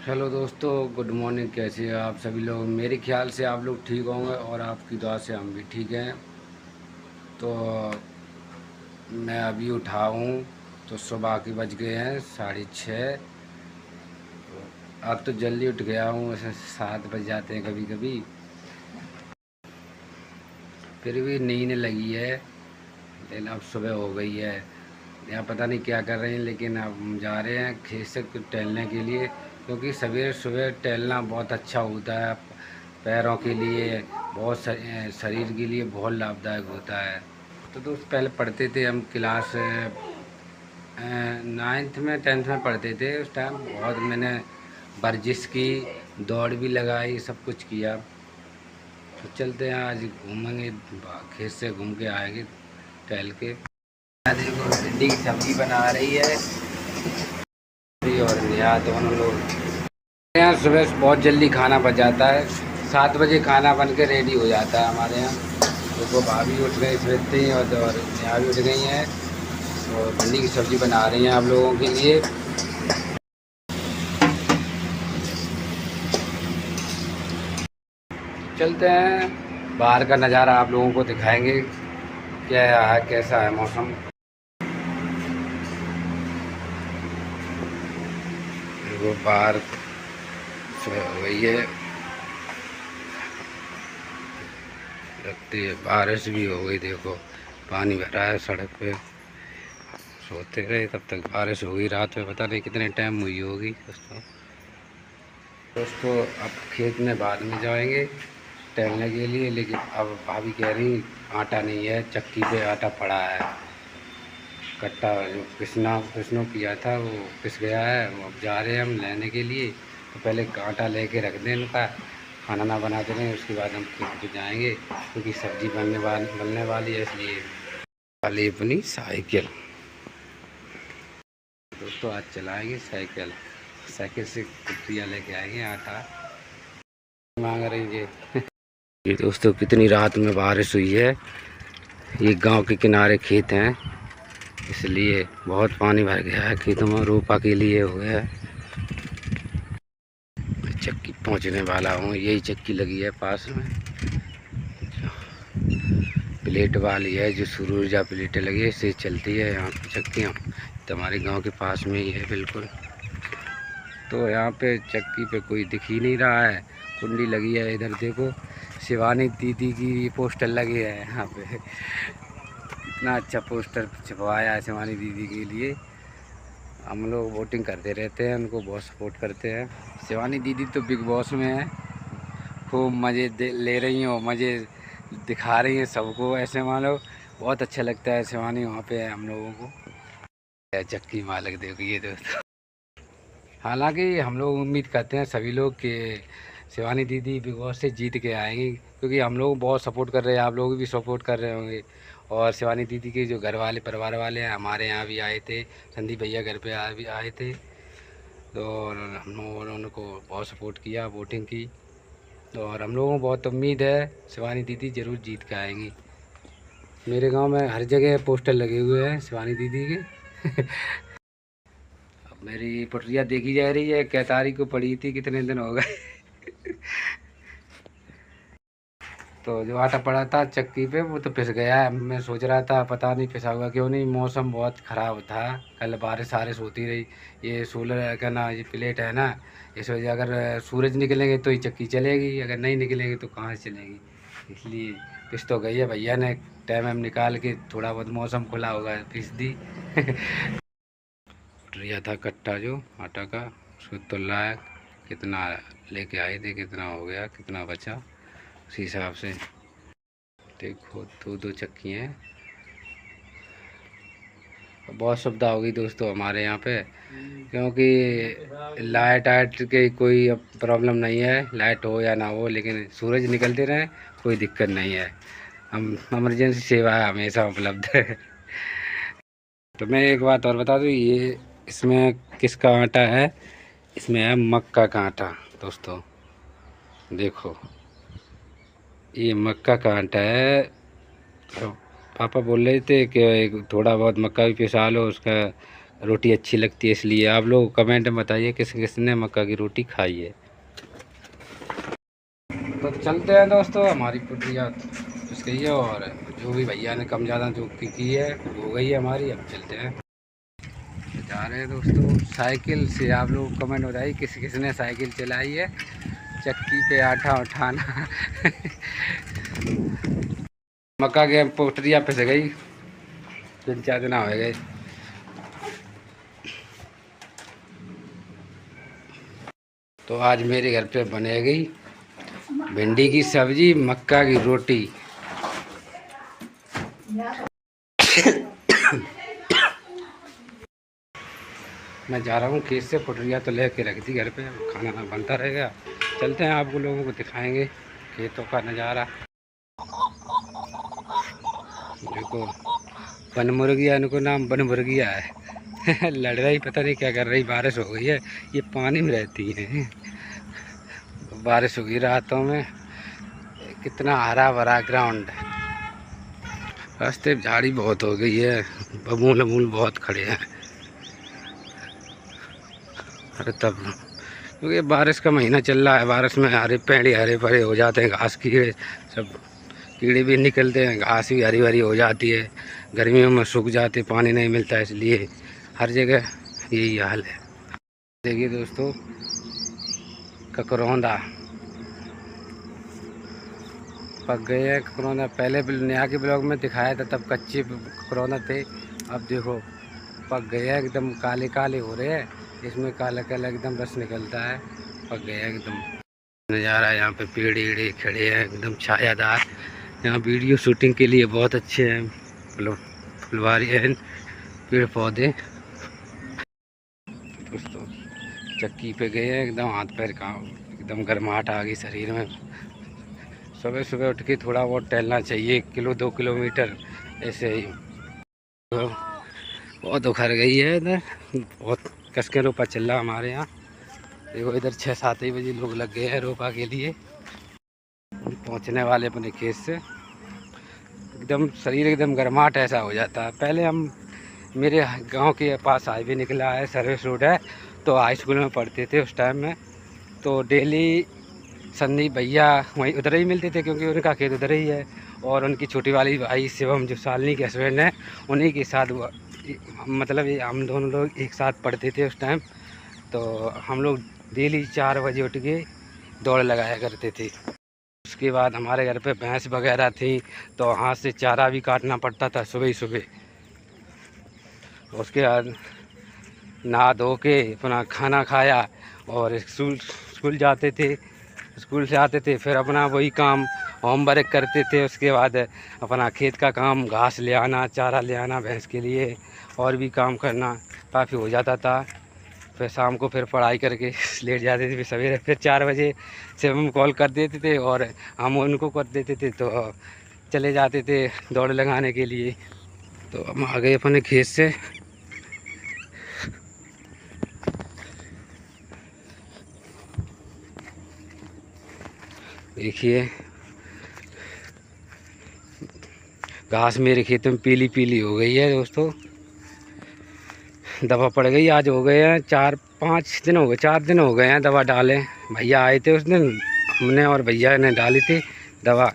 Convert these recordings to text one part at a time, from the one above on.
Hello दोस्तों, good morning. कैसे हैं आप सभी लोग? मेरे ख्याल से आप लोग ठीक होंगे और आपकी दुआ से हम भी ठीक हैं। तो मैं अभी उठा हूँ, तो सुबह के बज गए हैं 6:30। अब तो जल्दी उठ गया हूँ, वैसे 7 बज जाते हैं कभी कभी। फिर भी नींद लगी है, लेकिन अब सुबह हो गई है। यहाँ पता नहीं क्या कर रहे हैं, लेकिन अब हम जा रहे हैं खेत से टहलने के लिए, क्योंकि सवेरे सुबह टहलना बहुत अच्छा होता है। पैरों के लिए बहुत, शरीर के लिए बहुत लाभदायक होता है। तो दोस्त, पहले पढ़ते थे हम क्लास 9th में 10th में पढ़ते थे। उस टाइम बहुत मैंने वर्जिश की, दौड़ भी लगाई, सब कुछ किया। तो चलते हैं, आज घूमेंगे, खेत से घूम के आएंगे टहल के। देखो, भिंडी की सब्जी बना रही है और नेहा दोनों लोग। यहाँ सुबह बहुत जल्दी खाना बन जाता है, 7 बजे खाना बन के रेडी हो जाता है हमारे यहाँ। देखो, भाभी उठ गई सुबह ही, और नेहा भी उठ गई हैं, और भिंडी की सब्ज़ी बना रही हैं आप लोगों के लिए। चलते हैं, बाहर का नज़ारा आप लोगों को दिखाएंगे, क्या है, कैसा है मौसम। देखो, बाहर सुबह हो गई है, लगती है बारिश भी हो गई। देखो, पानी भरा है सड़क पे। सोते रहे तब तक बारिश होगी, रात में पता नहीं कितने टाइम हुई होगी। दोस्तों अब खेत में बाद में जाएंगे टहलने के लिए, लेकिन अब भाभी कह रही आटा नहीं है, चक्की पे आटा पड़ा है। कट्टा जो पिसनो किया था वो पिस गया है। वो अब जा रहे हैं हम लेने के लिए। तो पहले आटा लेके रख दें इनका, खाना ना बनाते रहें, उसके बाद हम खेत पे जाएंगे, क्योंकि सब्ज़ी बनने वाली है, इसलिए। वाली अपनी साइकिल दोस्तों, आज चलाएंगे साइकिल। साइकिल से कुटिया लेके आएंगे, आटा मांग रही है। ये दोस्तों, कितनी रात में बारिश हुई है। ये गांव के किनारे खेत हैं, इसलिए बहुत पानी भर गया है खेतों में, रोपा के लिए हो गया है। चक्की पहुंचने वाला हूँ, यही चक्की लगी है पास में, प्लेट वाली है, जो सूरजा प्लेटें लगी है, इससे चलती है यहाँ की चक्कियाँ। तो हमारे गांव के पास में ही है बिल्कुल। तो यहाँ पे चक्की पे कोई दिख ही नहीं रहा है। कुंडी लगी है इधर, देखो शिवानी दीदी की पोस्टर लगे है यहाँ पे। इतना अच्छा पोस्टर छपवाया है शिवानी दीदी के लिए। हम लोग वोटिंग करते रहते हैं, उनको बहुत सपोर्ट करते हैं। शिवानी दीदी तो बिग बॉस में है, खूब मज़े ले रही हैं और मज़े दिखा रही हैं सबको, ऐसे मानो बहुत अच्छा लगता है। शिवानी वहाँ पे है हम लोगों को। चक्की मालिक देखो ये दोस्तों। हालांकि हम लोग उम्मीद करते हैं सभी लोग कि शिवानी दीदी बिग बॉस से जीत के आएंगी, क्योंकि हम लोग बहुत सपोर्ट कर रहे हैं, आप लोग भी सपोर्ट कर रहे होंगे। और शिवानी दीदी के जो घर वाले, परिवार वाले हैं, हमारे यहाँ भी आए थे, संदीप भैया घर पे भी आए थे। तो हम लोगों ने उनको बहुत सपोर्ट किया, वोटिंग की। और हम लोगों को बहुत उम्मीद है शिवानी दीदी ज़रूर जीत के आएंगी। मेरे गांव में हर जगह पोस्टर लगे हुए हैं शिवानी दीदी के। अब मेरी पटरिया देखी जा रही है, कै तारीख को पड़ी थी, कितने दिन हो गए। तो जो आटा पड़ा था चक्की पे वो तो पिस गया है। मैं सोच रहा था पता नहीं पिसा हुआ क्यों नहीं, मौसम बहुत ख़राब था, कल बारिश वारिश होती रही। ये सोलर का ना, ये प्लेट है ना, इस वजह अगर सूरज निकलेंगे तो ही चक्की चलेगी, अगर नहीं निकलेंगे तो कहाँ से चलेगी। इसलिए पिस तो गई है, भैया ने टाइम वाइम निकाल के थोड़ा बहुत मौसम खुला होगा पिस दी। रिया था कट्टा जो आटा का, उसको तोला है, कितना लेके आए थे, कितना हो गया, कितना बचा, उसी हिसाब से। देखो, दो दो चक्की हैं। बहुत सुविधा होगी दोस्तों हमारे यहाँ पे, क्योंकि लाइट आइट की कोई अब प्रॉब्लम नहीं है, लाइट हो या ना हो, लेकिन सूरज निकलते रहे कोई दिक्कत नहीं है। हम इमरजेंसी सेवा है हमेशा उपलब्ध है। तो मैं एक बात और बता दूँ, ये इसमें किसका आटा है, इसमें है मक्का का आटा दोस्तों। देखो, ये मक्का का आटा है। तो पापा बोल रहे थे कि थोड़ा बहुत मक्का भी पिसा लो, उसका रोटी अच्छी लगती है, इसलिए आप लोग कमेंट में बताइए किस किसने मक्का की रोटी खाई है। तो चलते हैं दोस्तों, हमारी पुटिया पिस गई है और जो भी भैया ने कम ज़्यादा जो की है हो गई है हमारी। अब चलते हैं, जा रहे हैं दोस्तों। साइकिल से आप लोग कमेंट बताइए किस किसने साइकिल चलाई है, चक्की पे आटा उठाना। मक्का के पोटरिया पिस गई, 3-4 दिन हो गए। तो आज मेरे घर पे बनेगी भिंडी की सब्जी, मक्का की रोटी। मैं जा रहा हूँ खेत से, पुटरिया तो लेके रख दी घर पे, खाना बनता रहेगा। चलते हैं, आपको लोगों को दिखाएंगे खेतों का नज़ारा। देखो बन मुर्गिया, इनको नाम बन मुर्गिया है। लड़ रही, पता नहीं क्या कर रही। बारिश हो गई है, ये पानी में रहती है। बारिश होगी रातों में, कितना हरा भरा ग्राउंड। रास्ते झाड़ी बहुत हो गई है, बबूल अबूल बहुत खड़े हैं। अरे तब क्योंकि बारिश का महीना चल रहा है, बारिश में हरे पेड़ हरे भरे हो जाते हैं, घास कीड़े सब कीड़े भी निकलते हैं, घास भी हरी भरी हो जाती है। गर्मियों में सूख जाती, पानी नहीं मिलता, इसलिए हर जगह यही हाल है। देखिए दोस्तों, ककरौंदा पक गए हैं। ककरौंदा पहले नया के ब्लॉग में दिखाया था, तब कच्चे ककरौंदा थे। अब देखो पक गए हैं, एकदम काले काले हो रहे हैं, इसमें काला काला एकदम रस निकलता है। पक गए हैं एकदम। नज़ारा यहाँ पे पेड़ एड़े खड़े हैं, एकदम छायादार। यहाँ वीडियो शूटिंग के लिए बहुत अच्छे हैं, फुलवारी है, पेड़ पौधे। दोस्तों चक्की पे गए हैं, एकदम हाथ पैर का एकदम गर्माहट आ गई शरीर में। सुबह सुबह उठ के थोड़ा बहुत टहलना चाहिए, 1-2 किलोमीटर ऐसे ही। तो बहुत उखड़ गई है इधर, बहुत कस के रोपा चल रहा हमारे यहाँ। देखो इधर 6-7 ही बजे लोग लग गए हैं रोपा के लिए, पहुँचने वाले अपने खेत से। एकदम शरीर एकदम गर्माहट ऐसा हो जाता है। पहले हम मेरे गांव के पास हाईवे निकला है, सर्विस रोड है, तो हाई स्कूल में पढ़ते थे उस टाइम में। तो डेली संदीप भैया वहीं उधर ही मिलते थे, क्योंकि उनका खेत उधर ही है। और उनकी छोटी वाली भाई शिवम, जो शालिनी के हस्बैंड हैं, उन्हीं के साथ मतलब हम दोनों लोग एक साथ पढ़ते थे उस टाइम। तो हम लोग डेली 4 बजे उठ के दौड़ लगाया करते थे। उसके बाद हमारे घर पे भैंस वगैरह थी, तो हाथ से चारा भी काटना पड़ता था सुबह ही सुबह। उसके बाद नहा धो के अपना खाना खाया और स्कूल जाते थे। स्कूल से आते थे, फिर अपना वही काम होमवर्क करते थे। उसके बाद अपना खेत का काम, घास ले आना, चारा ले आना भैंस के लिए, और भी काम करना काफ़ी हो जाता था। फिर शाम को फिर पढ़ाई करके लेट जाते थे। फिर सवेरे फिर 4 बजे से हम कॉल कर देते थे और हम उनको कर देते थे, तो चले जाते थे दौड़ लगाने के लिए। तो हम आ गए अपने खेत से। देखिए घास मेरे खेत में पीली पीली हो गई है दोस्तों, दवा पड़ गई। आज हो गए हैं 4-5 दिन हो गए, 4 दिन हो गए हैं दवा डाले। भैया आए थे उस दिन, हमने और भैया ने डाली थी दवा।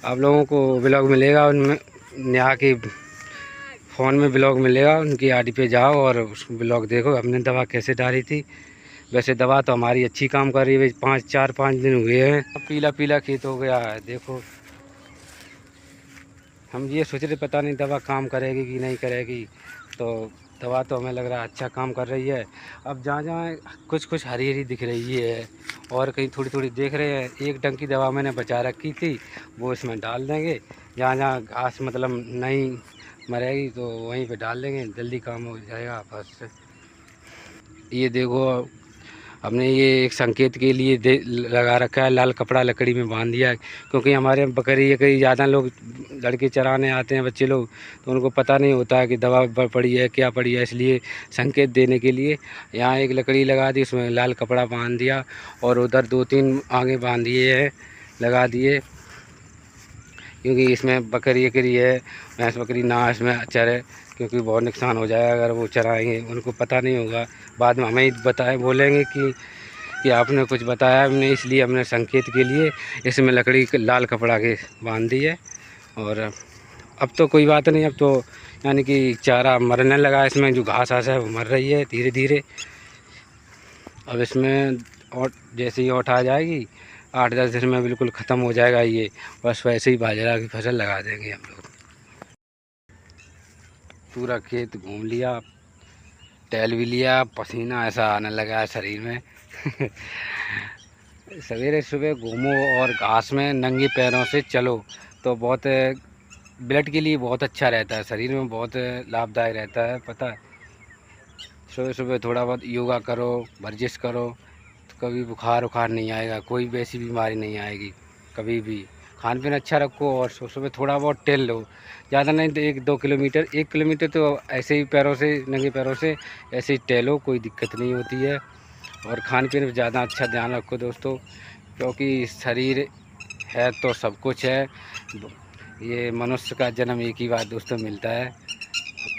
आप लोगों को ब्लॉग मिलेगा उनमें, नया के फ़ोन में ब्लॉग मिलेगा, उनकी आईडी पे जाओ और उस ब्लॉग देखो हमने दवा कैसे डाली थी। वैसे दवा तो हमारी अच्छी काम कर रही है। 4-5 दिन हुए हैं, पीला पीला खेत हो गया है। देखो हम ये सोच रहे पता नहीं दवा काम करेगी कि नहीं करेगी, तो दवा तो हमें लग रहा है अच्छा काम कर रही है। अब जहाँ जहाँ कुछ कुछ हरी हरी दिख रही है और कहीं थोड़ी थोड़ी देख रहे हैं। एक डंकी दवा मैंने बचा रखी थी, वो इसमें डाल देंगे। जहाँ जहाँ घास मतलब नहीं मरेगी तो वहीं पे डाल देंगे, जल्दी काम हो जाएगा बस। ये देखो हमने ये एक संकेत के लिए लगा रखा है, लाल कपड़ा लकड़ी में बांध दिया है, क्योंकि हमारे बकरी कई ज़्यादा लोग लड़के चराने आते हैं, बच्चे लोग, तो उनको पता नहीं होता है कि दवा पड़ी है क्या पड़ी है। इसलिए संकेत देने के लिए यहाँ एक लकड़ी लगा दी, उसमें लाल कपड़ा बांध दिया और उधर 2-3 आगे बांध दिए हैं, लगा दिए, क्योंकि इसमें बकरी है, भैंस बकरी ना इसमें चरे, क्योंकि बहुत नुकसान हो जाएगा अगर वो चराएंगे, उनको पता नहीं होगा, बाद में हमें ही बताए बोलेंगे कि आपने कुछ बताया हमने, इसलिए हमने संकेत के लिए इसमें लकड़ी लाल कपड़ा के बांध दी है। और अब तो कोई बात नहीं, अब तो यानी कि चारा मरने लगा, इसमें जो घास आस है वो मर रही है धीरे धीरे। अब इसमें और जैसे ही ओट आ जाएगी 8-10 दिन में बिल्कुल ख़त्म हो जाएगा ये, बस वैसे ही बाजरा की फसल लगा देंगे हम लोग। पूरा खेत घूम लिया, टहल भी लिया, पसीना ऐसा आने लगा है शरीर में सवेरे सुबह घूमो और घास में नंगे पैरों से चलो तो बहुत ब्लड के लिए बहुत अच्छा रहता है, शरीर में बहुत लाभदायक रहता है। पता है, सुबह सुबह थोड़ा बहुत योगा करो, वर्जिश करो तो कभी बुखार उखार नहीं आएगा, कोई वैसी बीमारी नहीं आएगी कभी भी। खान पीन अच्छा रखो और सुबह थोड़ा बहुत टहल लो, ज़्यादा नहीं तो 1-2 किलोमीटर, 1 किलोमीटर तो ऐसे ही पैरों से, नंगे पैरों से ऐसे ही टहलो, कोई दिक्कत नहीं होती है। और खान पीन पर ज़्यादा अच्छा ध्यान रखो दोस्तों, क्योंकि शरीर है तो सब कुछ है। ये मनुष्य का जन्म एक ही बार दोस्तों मिलता है,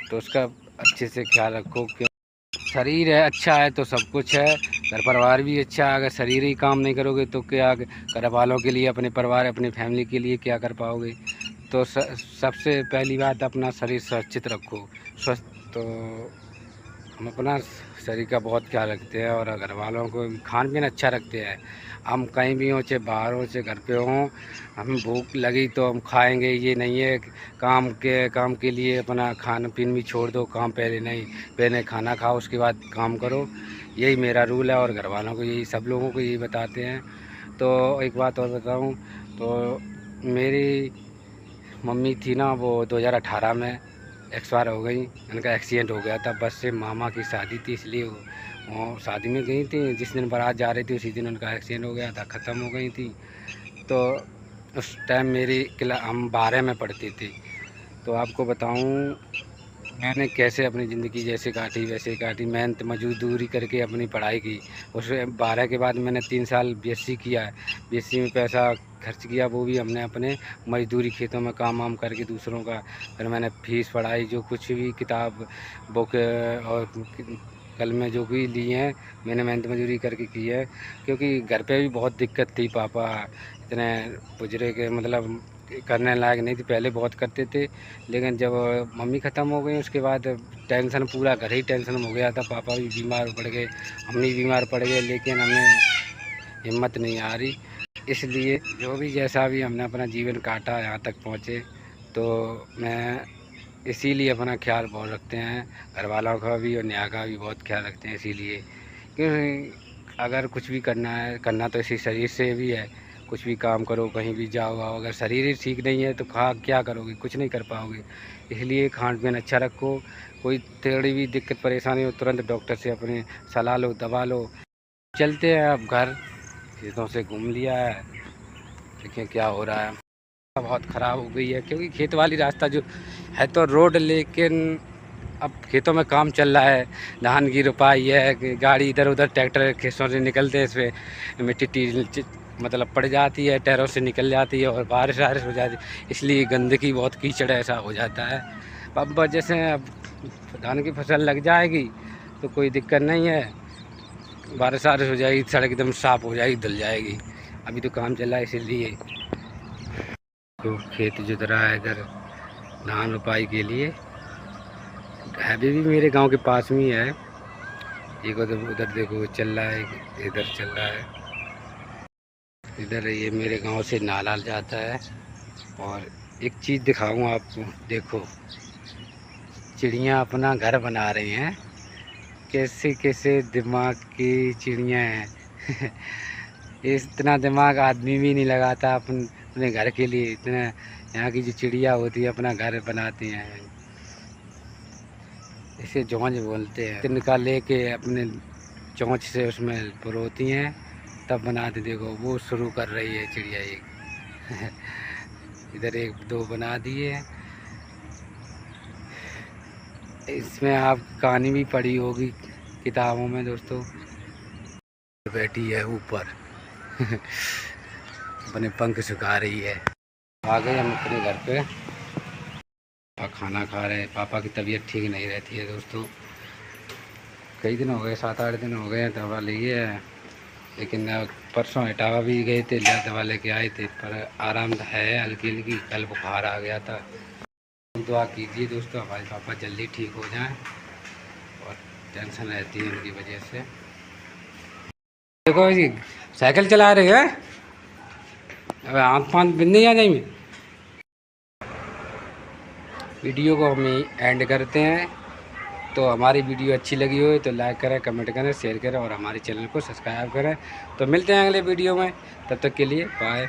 तो उसका अच्छे से ख्याल रखो। शरीर है अच्छा है तो सब कुछ है, घर परिवार भी अच्छा है। अगर शरीर ही काम नहीं करोगे तो क्या घर वालों के लिए, अपने परिवार, अपनी फैमिली के लिए क्या कर पाओगे। तो सबसे पहली बात अपना शरीर सुरक्षित रखो, स्वस्थ। तो हम अपना शरीर का बहुत ख्याल रखते हैं और घर वालों को खान पीन अच्छा रखते हैं। हम कहीं भी हों, चाहे बाहर हो चाहे घर पे हों, हमें भूख लगी तो हम खाएंगे, ये नहीं है काम के लिए अपना खान पीन भी छोड़ दो। काम पहले नहीं, पहले खाना खाओ उसके बाद काम करो, यही मेरा रूल है। और घर वालों को यही, सब लोगों को यही बताते हैं। तो एक बात और बताऊं तो मेरी मम्मी थी ना, वो 2018 में एक्सपायर हो गई। उनका एक्सीडेंट हो गया था बस से, मामा की शादी थी इसलिए वो शादी में गई थी, जिस दिन बारात जा रही थी उसी दिन उनका एक्सीडेंट हो गया था, ख़त्म हो गई थी। तो उस टाइम मेरी हम 12 में पढ़ती थी। तो आपको बताऊं मैंने कैसे अपनी ज़िंदगी जैसे काटी वैसे काटी, मेहनत मजदूरी करके अपनी पढ़ाई की। उसमें 12 के बाद मैंने 3 साल बीएससी किया है, बीएससी में पैसा खर्च किया, वो भी हमने अपने मजदूरी खेतों में काम वाम करके दूसरों का। फिर मैंने फीस पढ़ाई, जो कुछ भी किताब बुक और कल में जो भी लिए हैं मैंने मेहनत मजदूरी करके की है। क्योंकि घर पे भी बहुत दिक्कत थी, पापा इतने गुजरे के मतलब करने लायक नहीं थी, पहले बहुत करते थे। लेकिन जब मम्मी ख़त्म हो गई उसके बाद टेंशन, पूरा घर ही टेंशन हो गया था। पापा भी बीमार पड़ गए, हम भी बीमार पड़ गए, लेकिन हमें हिम्मत नहीं आ रही। इसलिए जो भी जैसा भी हमने अपना जीवन काटा, यहाँ तक पहुँचे, तो मैं इसीलिए अपना ख्याल बहुत रखते हैं, घर वालों का भी और न्याय का भी बहुत ख्याल रखते हैं। इसीलिए क्योंकि अगर कुछ भी करना है, करना तो इसी शरीर से भी है। कुछ भी काम करो, कहीं भी जाओ आओ, अगर शरीर ही ठीक नहीं है तो क्या करोगे, कुछ नहीं कर पाओगे। इसलिए खान पीन अच्छा रखो, कोई थोड़ी भी दिक्कत परेशानी हो तुरंत डॉक्टर से अपनी सलाह लो, दवा लो। चलते हैं अब घर, खेतों से घूम लिया है, देखिए क्या हो रहा है। बहुत ख़राब हो गई है क्योंकि खेत वाली रास्ता जो है तो रोड, लेकिन अब खेतों में काम चल रहा है, धान की रोपाई है, गाड़ी इधर उधर ट्रैक्टर खेतों से निकलते हैं, इसमें मिट्टी मतलब पड़ जाती है, टायरों से निकल जाती है और बारिश वारिश हो जाती है, इसलिए गंदगी बहुत कीचड़ ऐसा हो जाता है। अब जैसे अब धान की फसल लग जाएगी तो कोई दिक्कत नहीं है, बारिश वारिश हो जाएगी, सड़क एकदम साफ़ हो जाएगी, धुल जाएगी। अभी तो काम चल रहा है इसीलिए। तो खेत जुत रहा है इधर धान रोपाई के लिए, अभी भी मेरे गांव के पास में ही है। एक उधर देखो चल रहा है, इधर चल रहा है, इधर ये मेरे गांव से नाला जाता है। और एक चीज़ दिखाऊं आपको, देखो चिड़ियाँ अपना घर बना रही हैं, कैसे कैसे दिमाग की चिड़ियाँ हैं इतना दिमाग आदमी भी नहीं लगाता अपने घर के लिए। इतना यहाँ की जो चिड़िया होती है अपना घर बनाती हैं, इसे चोंच बोलते हैं। तिनका लेके अपने चोंच से उसमें पुरोती हैं, तब बनाते। देखो वो शुरू कर रही है चिड़िया एक इधर 1-2 बना दिए। इसमें आप कहानी भी पढ़ी होगी किताबों में दोस्तों। बैठी है ऊपर अपने पंख सुखा रही है। आ गए हम अपने घर पे, खाना खा रहे हैं। पापा की तबीयत ठीक नहीं रहती है दोस्तों, कई दिन हो गए, 7-8 दिन हो गए हैं दवा लिए है, लेकिन परसों इटावा भी गए थे, दवा लेके आए थे, पर आराम है हल्की हल्की। कल बुखार आ गया था। दुआ कीजिए दोस्तों हमारे पापा जल्दी ठीक हो जाएं, और टेंशन रहती है उनकी वजह से। देखो जी साइकिल चला रहे हैं, अब आँख फाँख बिंद नहीं आ जाएंगे। वीडियो को हम एंड करते हैं। तो हमारी वीडियो अच्छी लगी हो तो लाइक करें, कमेंट करें, शेयर करें और हमारे चैनल को सब्सक्राइब करें। तो मिलते हैं अगले वीडियो में, तब तक के लिए बाय।